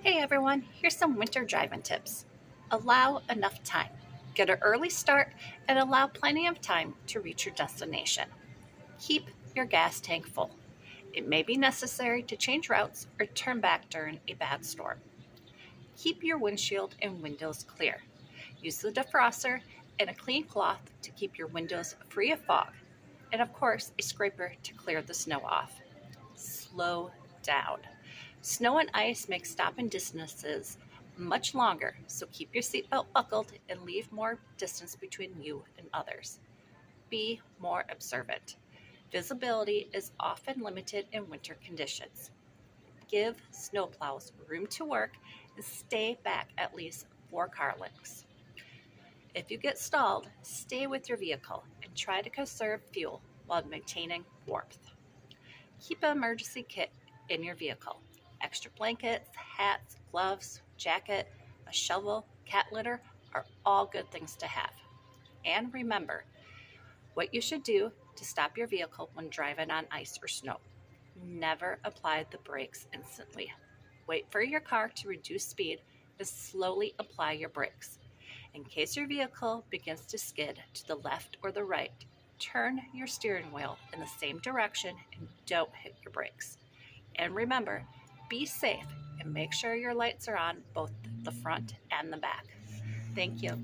Hey everyone, here's some winter driving tips. Allow enough time. Get an early start and allow plenty of time to reach your destination. Keep your gas tank full. It may be necessary to change routes or turn back during a bad storm. Keep your windshield and windows clear. Use the defroster and a clean cloth to keep your windows free of fog. And of course, a scraper to clear the snow off. Slow down. Snow and ice make stopping distances much longer, so keep your seatbelt buckled and leave more distance between you and others. Be more observant. Visibility is often limited in winter conditions. Give snowplows room to work and stay back at least 4 car lengths. If you get stalled, stay with your vehicle and try to conserve fuel while maintaining warmth. Keep an emergency kit in your vehicle. Extra blankets, hats, gloves, jacket, a shovel, cat litter are all good things to have. And remember what you should do to stop your vehicle when driving on ice or snow. Never apply the brakes instantly. Wait for your car to reduce speed and slowly apply your brakes. In case your vehicle begins to skid to the left or the right, turn your steering wheel in the same direction and don't hit your brakes. And remember, be safe and make sure your lights are on both the front and the back. Thank you.